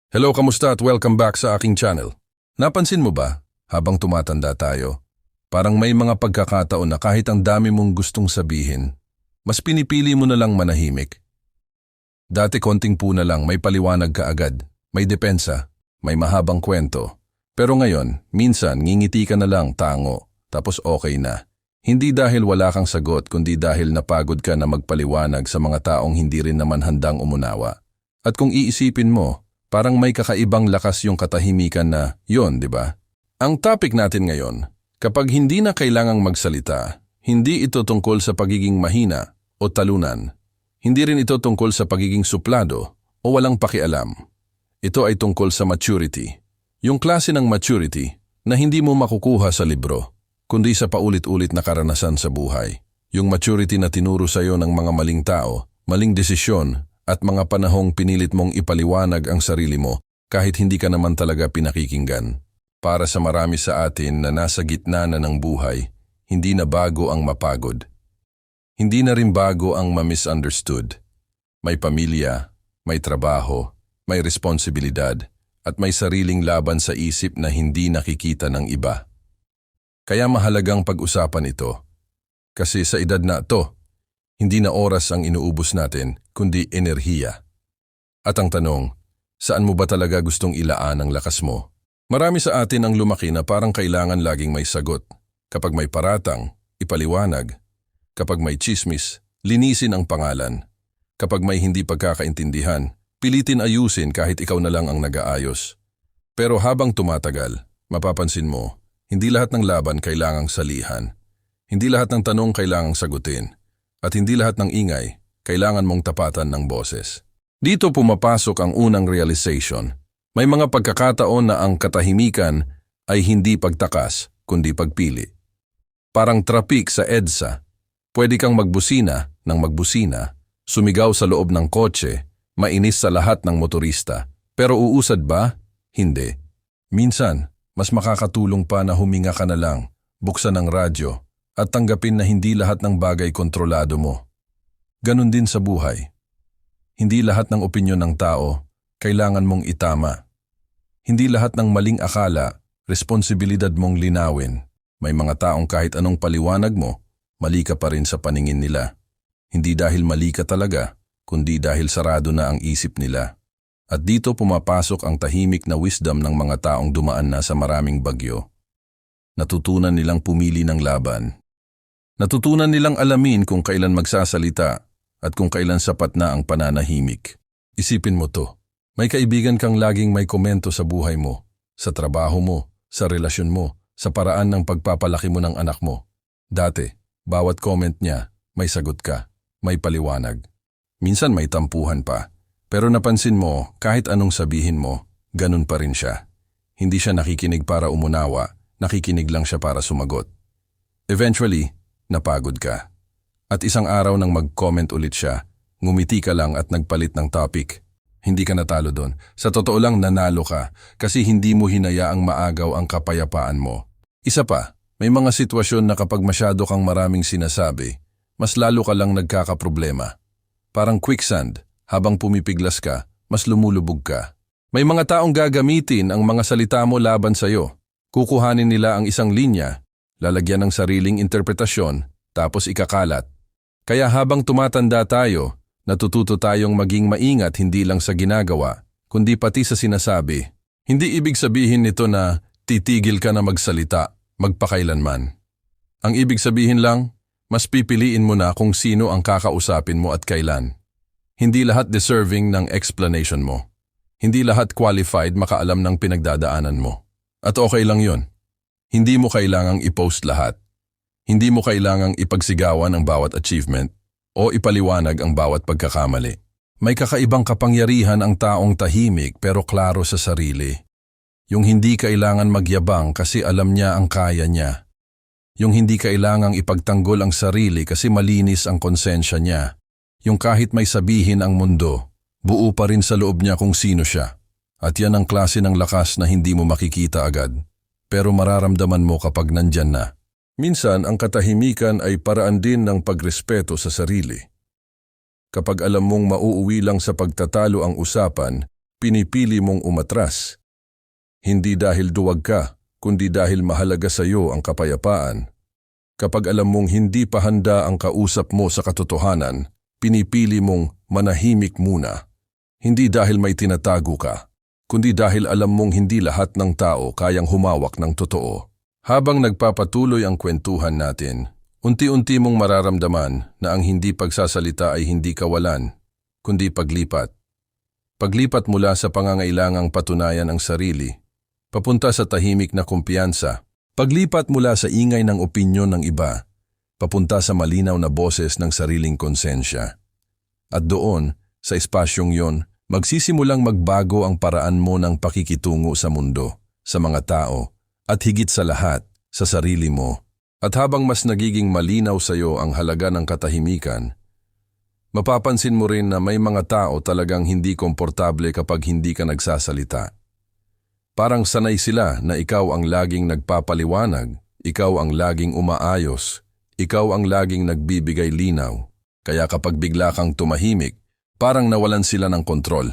Hello, kamusta at welcome back sa aking channel. Napansin mo ba, habang tumatanda tayo, parang may mga pagkakataon na kahit ang dami mong gustong sabihin, mas pinipili mo na lang manahimik. Dati konting puna lang, may paliwanag ka agad, may depensa, may mahabang kwento. Pero ngayon, minsan ngingiti ka na lang tango, tapos okay na. Hindi dahil wala kang sagot, kundi dahil napagod ka na magpaliwanag sa mga taong hindi rin naman handang umunawa. At kung iisipin mo, parang may kakaibang lakas yung katahimikan na yon, di ba? Ang topic natin ngayon, kapag hindi na kailangang magsalita, hindi ito tungkol sa pagiging mahina o talunan. Hindi rin ito tungkol sa pagiging suplado o walang pakialam. Ito ay tungkol sa maturity. Yung klase ng maturity na hindi mo makukuha sa libro, kundi sa paulit-ulit na karanasan sa buhay. Yung maturity na tinuro sa'yo ng mga maling tao, maling desisyon, at mga panahong pinilit mong ipaliwanag ang sarili mo kahit hindi ka naman talaga pinakikinggan. Para sa marami sa atin na nasa gitna na ng buhay, hindi na bago ang mapagod. Hindi na rin bago ang ma-misunderstood. May pamilya, may trabaho, may responsibilidad, at may sariling laban sa isip na hindi nakikita ng iba. Kaya mahalagang pag-usapan ito. Kasi sa edad na ito, hindi na oras ang inuubos natin, kundi enerhiya. At ang tanong, saan mo ba talaga gustong ilaan ang lakas mo? Marami sa atin ang lumaki na parang kailangan laging may sagot. Kapag may paratang, ipaliwanag. Kapag may chismis, linisin ang pangalan. Kapag may hindi pagkakaintindihan, pilitin ayusin kahit ikaw na lang ang nag-aayos. Pero habang tumatagal, mapapansin mo, hindi lahat ng laban kailangang salihan. Hindi lahat ng tanong kailangang sagutin. At hindi lahat ng ingay kailangan mong tapatan ng boses. Dito pumapasok ang unang realization. May mga pagkakataon na ang katahimikan ay hindi pagtakas, kundi pagpili. Parang trapik sa EDSA. Pwede kang magbusina ng magbusina, sumigaw sa loob ng kotse, mainis sa lahat ng motorista. Pero uusad ba? Hindi. Minsan, mas makakatulong pa na huminga ka na lang, buksan ang radyo, at tanggapin na hindi lahat ng bagay kontrolado mo. Ganon din sa buhay. Hindi lahat ng opinyon ng tao kailangan mong itama. Hindi lahat ng maling akala, responsibilidad mong linawin. May mga taong kahit anong paliwanag mo, mali ka pa rin sa paningin nila. Hindi dahil mali ka talaga, kundi dahil sarado na ang isip nila. At dito pumapasok ang tahimik na wisdom ng mga taong dumaan na sa maraming bagyo. Natutunan nilang pumili ng laban. Natutunan nilang alamin kung kailan magsasalita at kung kailan sapat na ang pananahimik. Isipin mo to, may kaibigan kang laging may komento sa buhay mo, sa trabaho mo, sa relasyon mo, sa paraan ng pagpapalaki mo ng anak mo. Dati, bawat comment niya, may sagot ka, may paliwanag. Minsan may tampuhan pa, pero napansin mo kahit anong sabihin mo, ganun pa rin siya. Hindi siya nakikinig para umunawa, nakikinig lang siya para sumagot. Eventually, napagod ka. At isang araw nang mag-comment ulit siya, ngumiti ka lang at nagpalit ng topic. Hindi ka natalo doon. Sa totoo lang nanalo ka kasi hindi mo hinayaang maagaw ang kapayapaan mo. Isa pa, may mga sitwasyon na kapag masyado kang maraming sinasabi, mas lalo ka lang nagkakaproblema. Parang quicksand, habang pumipiglas ka, mas lumulubog ka. May mga taong gagamitin ang mga salita mo laban sa'yo. Kukuhanin nila ang isang linya, lalagyan ng sariling interpretasyon, tapos ikakalat. Kaya habang tumatanda tayo, natututo tayong maging maingat hindi lang sa ginagawa, kundi pati sa sinasabi. Hindi ibig sabihin nito na titigil ka na magsalita, magpakailanman. Ang ibig sabihin lang, mas pipiliin mo na kung sino ang kakausapin mo at kailan. Hindi lahat deserving ng explanation mo. Hindi lahat qualified makaalam ng pinagdadaanan mo. At okay lang yon. Hindi mo kailangang i-post lahat. Hindi mo kailangang ipagsigawan ang bawat achievement o ipaliwanag ang bawat pagkakamali. May kakaibang kapangyarihan ang taong tahimik pero klaro sa sarili. Yung hindi kailangan magyabang kasi alam niya ang kaya niya. Yung hindi kailangang ipagtanggol ang sarili kasi malinis ang konsensya niya. Yung kahit may sabihin ang mundo, buo pa rin sa loob niya kung sino siya. At yan ang klase ng lakas na hindi mo makikita agad. Pero mararamdaman mo kapag nandyan na. Minsan, ang katahimikan ay paraan din ng pagrespeto sa sarili. Kapag alam mong mauuwi lang sa pagtatalo ang usapan, pinipili mong umatras. Hindi dahil duwag ka, kundi dahil mahalaga sa iyo ang kapayapaan. Kapag alam mong hindi pa handa ang kausap mo sa katotohanan, pinipili mong manahimik muna. Hindi dahil may tinatago ka, kundi dahil alam mong hindi lahat ng tao kayang humawak ng totoo. Habang nagpapatuloy ang kwentuhan natin, unti-unti mong mararamdaman na ang hindi pagsasalita ay hindi kawalan, kundi paglipat. Paglipat mula sa pangangailangang patunayan ang sarili, papunta sa tahimik na kumpiyansa. Paglipat mula sa ingay ng opinyon ng iba, papunta sa malinaw na boses ng sariling konsensya. At doon, sa espasyong yon, magsisimulang magbago ang paraan mo ng pakikitungo sa mundo, sa mga tao, at higit sa lahat, sa sarili mo. At habang mas nagiging malinaw sa iyo ang halaga ng katahimikan, mapapansin mo rin na may mga tao talagang hindi komportable kapag hindi ka nagsasalita. Parang sanay sila na ikaw ang laging nagpapaliwanag, ikaw ang laging umaayos, ikaw ang laging nagbibigay linaw. Kaya kapag bigla kang tumahimik, parang nawalan sila ng kontrol.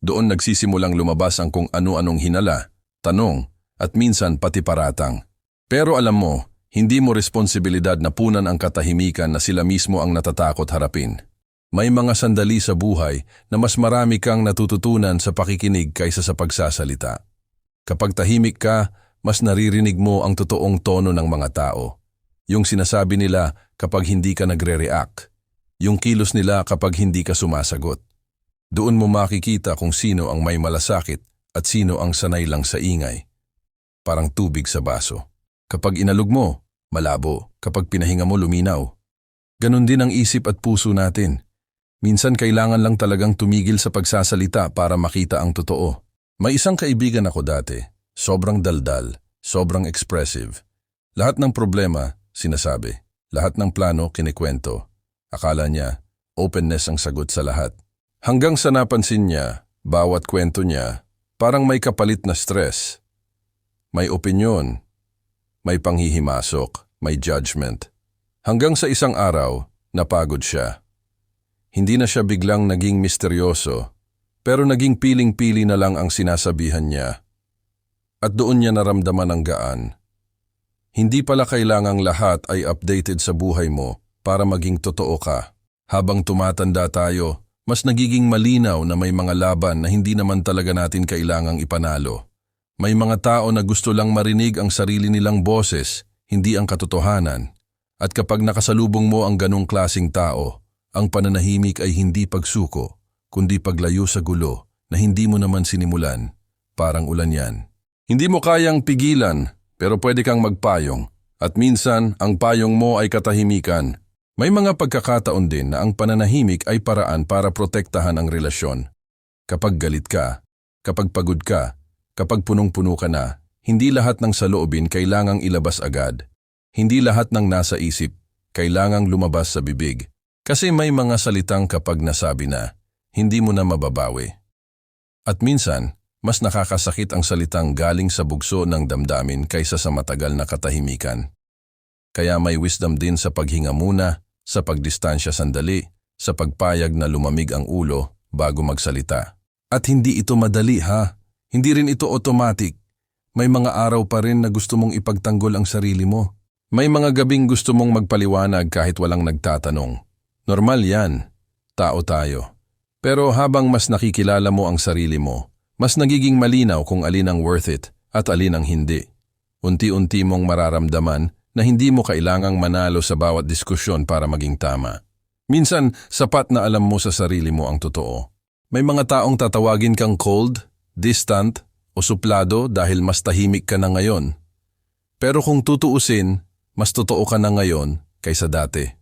Doon nagsisimulang lumabas ang kung ano-anong hinala, tanong, at minsan pati paratang. Pero alam mo, hindi mo responsibilidad na punan ang katahimikan na sila mismo ang natatakot harapin. May mga sandali sa buhay na mas marami kang natututunan sa pakikinig kaysa sa pagsasalita. Kapag tahimik ka, mas naririnig mo ang totoong tono ng mga tao. Yung sinasabi nila kapag hindi ka nagre-react. Yung kilos nila kapag hindi ka sumasagot. Doon mo makikita kung sino ang may malasakit at sino ang sanay lang sa ingay. Parang tubig sa baso. Kapag inalog mo, malabo. Kapag pinahinga mo, luminaw. Ganon din ang isip at puso natin. Minsan kailangan lang talagang tumigil sa pagsasalita para makita ang totoo. May isang kaibigan ako dati. Sobrang daldal, sobrang expressive. Lahat ng problema, sinasabi. Lahat ng plano, kinikwento. Akala niya, openness ang sagot sa lahat. Hanggang sa napansin niya, bawat kwento niya, parang may kapalit na stress. May opinyon, may panghihimasok, may judgment. Hanggang sa isang araw, napagod siya. Hindi na siya biglang naging misteryoso, pero naging piling-pili na lang ang sinasabihan niya. At doon niya naramdaman ang gaan. Hindi pala kailangang lahat ay updated sa buhay mo, para maging totoo ka. Habang tumatanda tayo, mas nagiging malinaw na may mga laban na hindi naman talaga natin kailangang ipanalo. May mga tao na gusto lang marinig ang sarili nilang boses, hindi ang katotohanan. At kapag nakasalubong mo ang ganong klasing tao, ang pananahimik ay hindi pagsuko, kundi paglayo sa gulo na hindi mo naman sinimulan. Parang ulan yan. Hindi mo kayang pigilan, pero pwede kang magpayong. At minsan, ang payong mo ay katahimikan. May mga pagkakataon din na ang pananahimik ay paraan para protektahan ang relasyon. Kapag galit ka, kapag pagod ka, kapag punong-puno ka na, hindi lahat ng saloobin kailangang ilabas agad. Hindi lahat ng nasa isip kailangang lumabas sa bibig. Kasi may mga salitang kapag nasabi na, hindi mo na mababawi. At minsan, mas nakakasakit ang salitang galing sa bugso ng damdamin kaysa sa matagal na katahimikan. Kaya may wisdom din sa paghinga muna, sa pagdistansya sandali, sa pagpayag na lumamig ang ulo bago magsalita. At hindi ito madali ha, hindi rin ito automatic. May mga araw pa rin na gusto mong ipagtanggol ang sarili mo. May mga gabing gusto mong magpaliwanag kahit walang nagtatanong. Normal yan, tao tayo. Pero habang mas nakikilala mo ang sarili mo, mas nagiging malinaw kung alin ang worth it at alin ang hindi. Unti-unti mong mararamdaman na hindi mo kailangang manalo sa bawat diskusyon para maging tama. Minsan, sapat na alam mo sa sarili mo ang totoo. May mga taong tatawagin kang cold, distant, o suplado dahil mas tahimik ka na ngayon. Pero kung tutuusin, mas totoo ka na ngayon kaysa dati.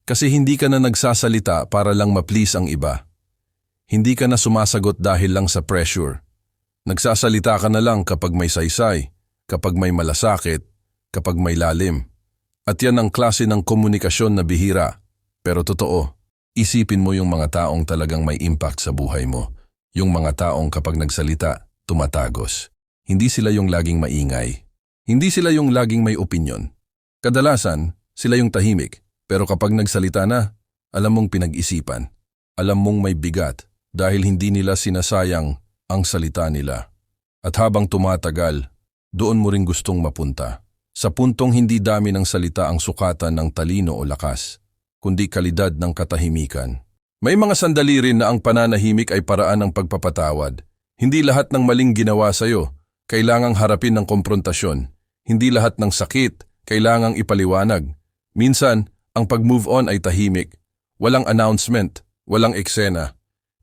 Kasi hindi ka na nagsasalita para lang ma-please ang iba. Hindi ka na sumasagot dahil lang sa pressure. Nagsasalita ka na lang kapag may saysay, kapag may malasakit, kapag may lalim. At yan ang klase ng komunikasyon na bihira. Pero totoo, isipin mo yung mga taong talagang may impact sa buhay mo. Yung mga taong kapag nagsalita, tumatagos. Hindi sila yung laging maingay. Hindi sila yung laging may opinyon. Kadalasan, sila yung tahimik. Pero kapag nagsalita na, alam mong pinag-isipan. Alam mong may bigat dahil hindi nila sinasayang ang salita nila. At habang tumatagal, doon mo rin gustong mapunta. Sa puntong hindi dami ng salita ang sukatan ng talino o lakas, kundi kalidad ng katahimikan. May mga sandali rin na ang pananahimik ay paraan ng pagpapatawad. Hindi lahat ng maling ginawa sa'yo kailangang harapin ng komprontasyon. Hindi lahat ng sakit kailangang ipaliwanag. Minsan, ang pag-move on ay tahimik. Walang announcement, walang eksena.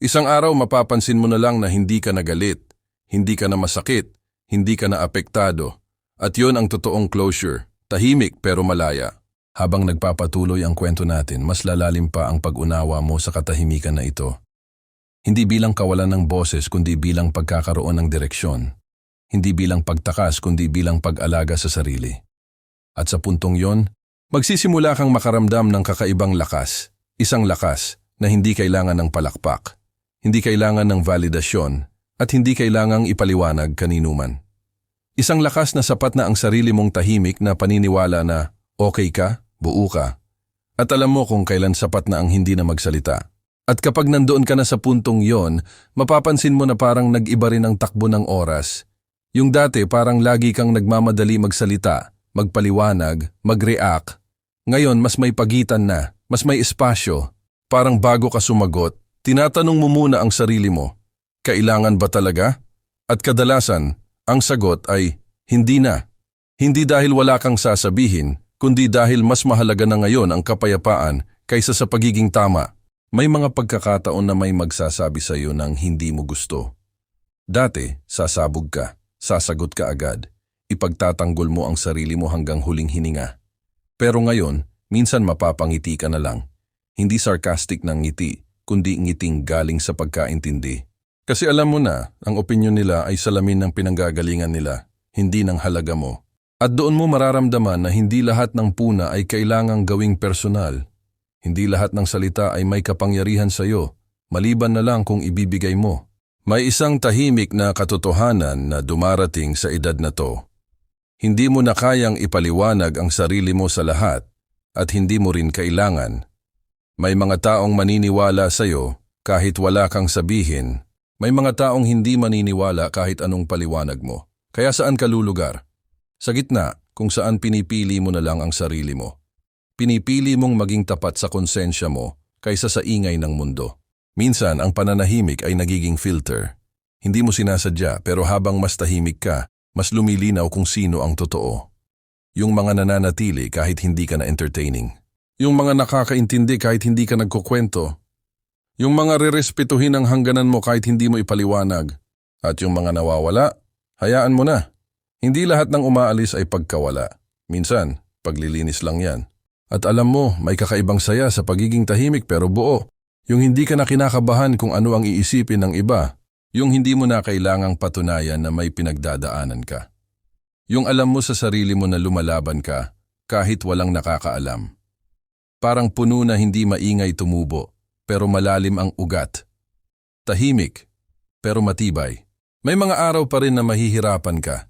Isang araw mapapansin mo na lang na hindi ka nagalit, hindi ka na masakit, hindi ka na apektado. At yon ang totoong closure, tahimik pero malaya. Habang nagpapatuloy ang kwento natin, mas lalalim pa ang pag-unawa mo sa katahimikan na ito. Hindi bilang kawalan ng boses kundi bilang pagkakaroon ng direksyon. Hindi bilang pagtakas kundi bilang pag-alaga sa sarili. At sa puntong yon, magsisimula kang makaramdam ng kakaibang lakas. Isang lakas na hindi kailangan ng palakpak, hindi kailangan ng validasyon, at hindi kailangang ipaliwanag kaninuman. Isang lakas na sapat na ang sarili mong tahimik na paniniwala na okay ka, buo ka, at alam mo kung kailan sapat na ang hindi na magsalita. At kapag nandoon ka na sa puntong yon, mapapansin mo na parang nag-iba rin ang takbo ng oras. Yung dati parang lagi kang nagmamadali magsalita, magpaliwanag, mag-react. Ngayon mas may pagitan na, mas may espasyo. Parang bago ka sumagot, tinatanong mo muna ang sarili mo, kailangan ba talaga? At kadalasan, ang sagot ay hindi na. Hindi dahil wala kang sasabihin, kundi dahil mas mahalaga na ngayon ang kapayapaan kaysa sa pagiging tama. May mga pagkakataon na may magsasabi sa iyo ng hindi mo gusto. Dati, sasabog ka, sasagot ka agad, ipagtatanggol mo ang sarili mo hanggang huling hininga. Pero ngayon, minsan mapapangiti ka na lang. Hindi sarcastic ng ngiti, kundi ngiting galing sa pagkaintindi. Kasi alam mo na, ang opinyon nila ay salamin ng pinanggagalingan nila, hindi ng halaga mo. At doon mo mararamdaman na hindi lahat ng puna ay kailangang gawing personal. Hindi lahat ng salita ay may kapangyarihan sa iyo, maliban na lang kung ibibigay mo. May isang tahimik na katotohanan na dumarating sa edad na to. Hindi mo na kayang ipaliwanag ang sarili mo sa lahat at hindi mo rin kailangan. May mga taong maniniwala sa iyo kahit wala kang sabihin. May mga taong hindi maniniwala kahit anong paliwanag mo. Kaya saan ka lulugar? Sa gitna, kung saan pinipili mo na lang ang sarili mo. Pinipili mong maging tapat sa konsensya mo kaysa sa ingay ng mundo. Minsan, ang pananahimik ay nagiging filter. Hindi mo sinasadya pero habang mas tahimik ka, mas lumilinaw kung sino ang totoo. Yung mga nananatili kahit hindi ka na entertaining. Yung mga nakakaintindi kahit hindi ka nagkukwento. Yung mga rerespetuhin ang hangganan mo kahit hindi mo ipaliwanag. At yung mga nawawala, hayaan mo na. Hindi lahat ng umaalis ay pagkawala. Minsan, paglilinis lang yan. At alam mo, may kakaibang saya sa pagiging tahimik pero buo. Yung hindi ka na kinakabahan kung ano ang iisipin ng iba. Yung hindi mo na kailangang patunayan na may pinagdadaanan ka. Yung alam mo sa sarili mo na lumalaban ka kahit walang nakakaalam. Parang puno na hindi maingay tumubo pero malalim ang ugat. Tahimik pero matibay. May mga araw pa rin na mahihirapan ka.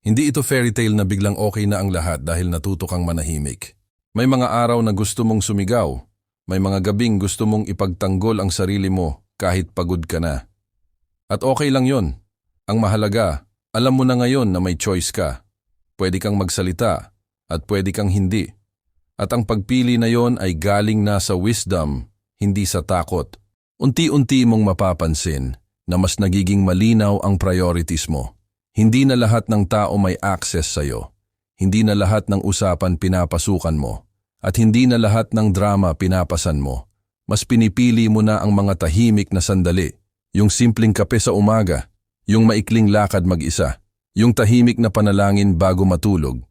Hindi ito fairy tale na biglang okay na ang lahat dahil natuto kang manahimik. May mga araw na gusto mong sumigaw. May mga gabing gusto mong ipagtanggol ang sarili mo kahit pagod ka na. At okay lang yon. Ang mahalaga, alam mo na ngayon na may choice ka. Pwede kang magsalita at pwede kang hindi. At ang pagpili na yon ay galing na sa wisdom, hindi sa takot. Unti-unti mong mapapansin na mas nagiging malinaw ang priorities mo. Hindi na lahat ng tao may access sa'yo. Hindi na lahat ng usapan pinapasukan mo. At hindi na lahat ng drama pinapasan mo. Mas pinipili mo na ang mga tahimik na sandali. Yung simpleng kape sa umaga. Yung maikling lakad mag-isa. Yung tahimik na panalangin bago matulog.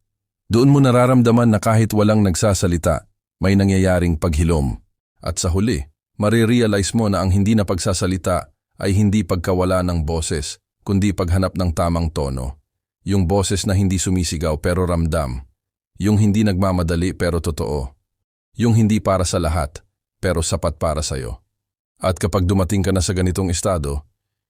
Doon mo nararamdaman na kahit walang nagsasalita, may nangyayaring paghilom. At sa huli, marirealize mo na ang hindi na pagsasalita ay hindi pagkawala ng boses, kundi paghanap ng tamang tono. Yung boses na hindi sumisigaw pero ramdam. Yung hindi nagmamadali pero totoo. Yung hindi para sa lahat, pero sapat para sa'yo. At kapag dumating ka na sa ganitong estado,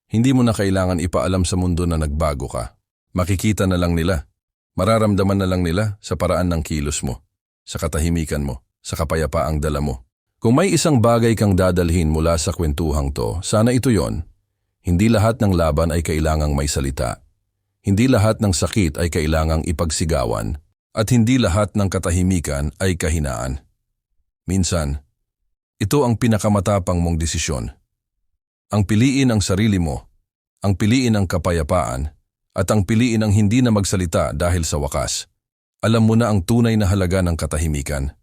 hindi mo na kailangan ipaalam sa mundo na nagbago ka. Makikita na lang nila. Mararamdaman na lang nila sa paraan ng kilos mo, sa katahimikan mo, sa kapayapaang dala mo. Kung may isang bagay kang dadalhin mula sa kwentuhang to, sana ito yon. Hindi lahat ng laban ay kailangang may salita. Hindi lahat ng sakit ay kailangang ipagsigawan. At hindi lahat ng katahimikan ay kahinaan. Minsan, ito ang pinakamatapang mong desisyon. Ang piliin ang sarili mo, ang piliin ang kapayapaan, at ang piliin ang hindi na magsalita dahil sa wakas. Alam mo na ang tunay na halaga ng katahimikan.